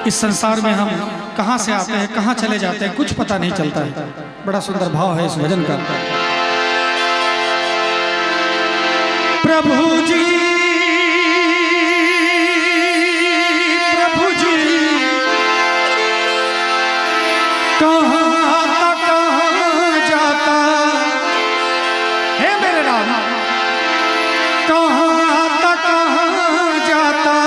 इस संसार में हम कहाँ से आते हैं, कहाँ चले जाते हैं, कुछ पता नहीं चलता है। बड़ा सुंदर भाव है इस भजन का। प्रभु जी, प्रभु जी, कहाँ जाता है मेरे राम, कहाँ जाता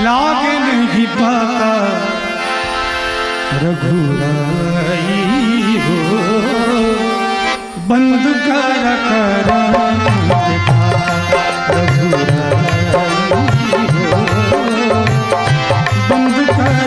लागे नहीं पाता रघुराई हो, बंद कर रघुराई हो, बंद कर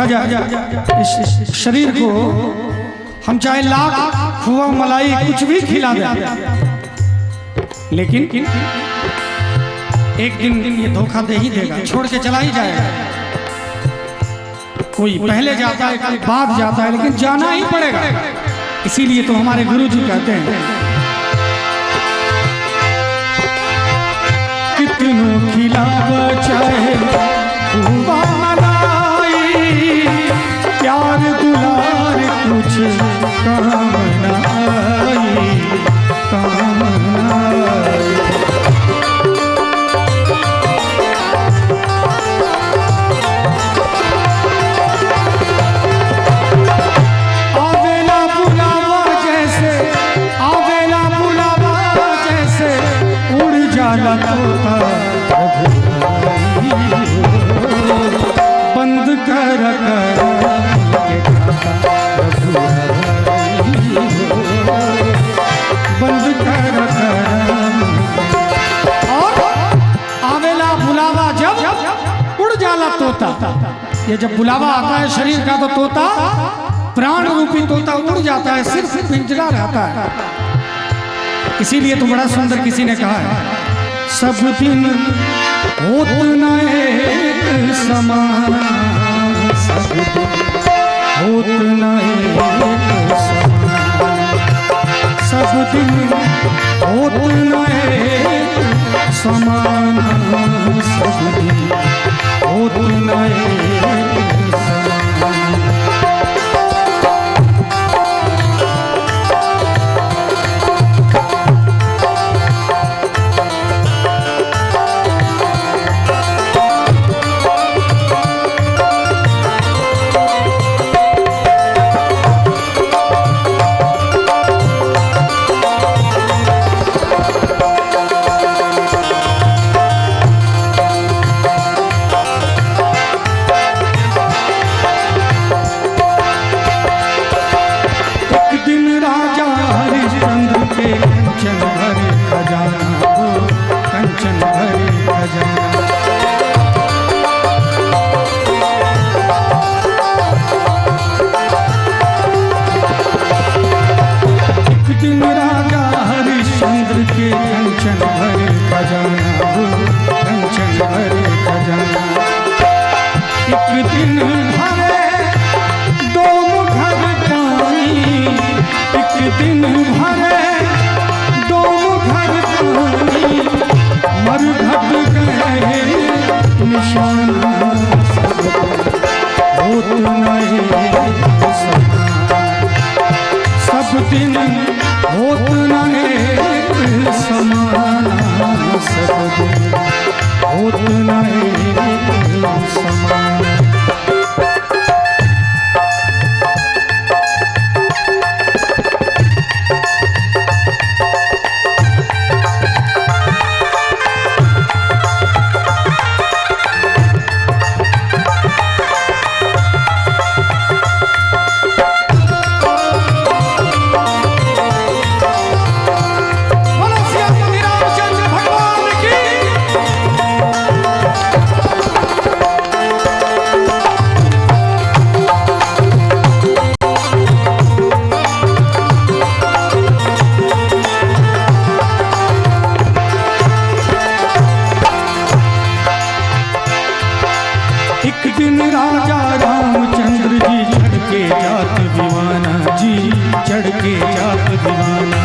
देखा जाए इस शरीर को हम चाहे लाख खोआ मलाई कुछ भी खिला दें, लेकिन एक दिन ये धोखा दे ही देगा, छोड़ के चला ही जाएगा। कोई पहले जाता है, कोई बाद जाता है, लेकिन जाना ही पड़ेगा। इसीलिए तो हमारे गुरु जी कहते हैं, कितनों खिलावा चाहे खोआ मलाई, प्यार दुलार कुछ काम ना आई, काम ना आई। आवेला बुलावा जैसे, आवेला बुलावा जैसे, उड़ जाला तोता बंद कर बंद कर। और आवेला बुलावा जब उड़ जाला तोता, ये जब बुलावा आता है शरीर का तो तोता, प्राण रूपी तोता उड़ जाता है, सिर्फ पिंजरा रहता है। इसीलिए तो बड़ा सुंदर किसी ने कहा है, सब दिन होत न एक समान, सब दिन होत न एक समान, सब दिन होत न एक समान, सब दिन होत न एक समान। सब दिन होत न एक समान, सब दिन होत न एक समान। चढ़ के जात दीवाना,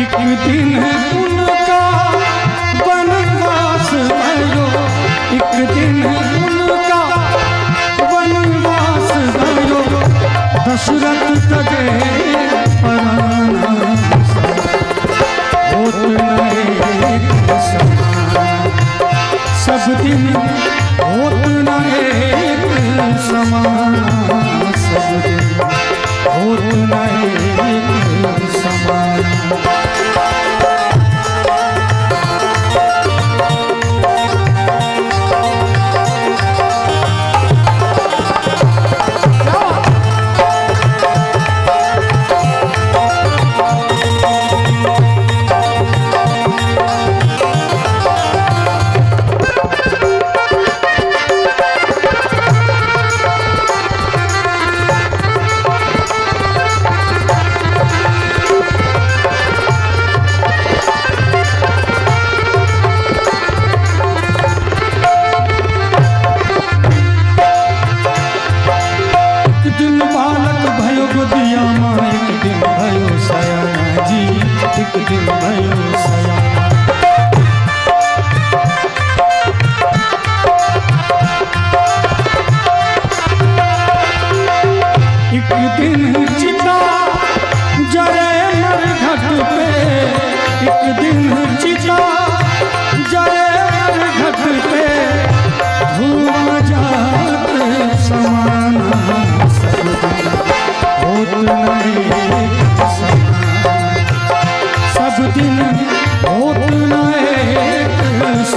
एक दिन उनका वनवास गयो, एक दिन उनका वनवास गयो, दशरथ तजे पराना, होत न एक समान, सब दिन होत न एक समान, सब दिन होत न एक समान।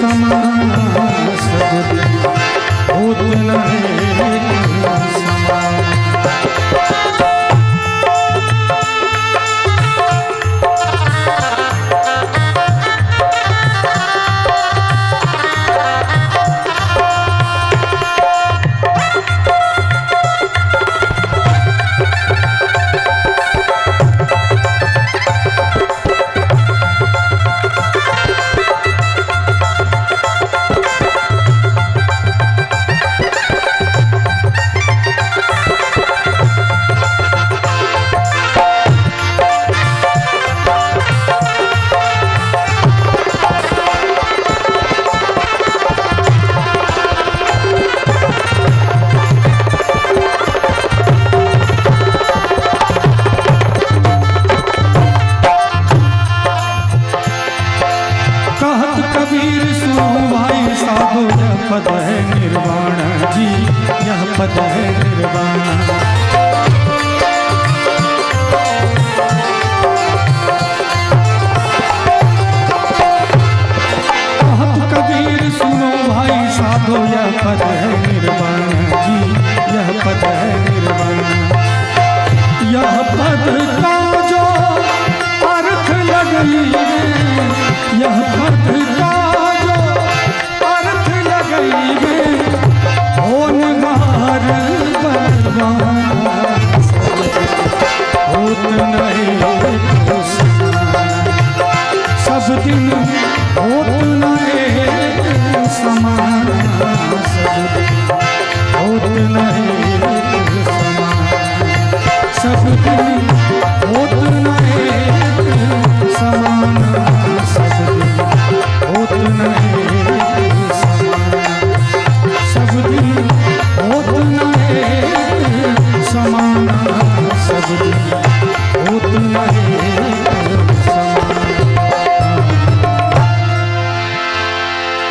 समान सदगुरु होत नहीं समान। कबीर सुनो भाई साधो यह पद है निर्वाण जी, यह पद है निर्वाण। कहत कबीर सुनो भाई साधो यह पद है निर्वाण जी, यह पद है निर्वाण। यह पद का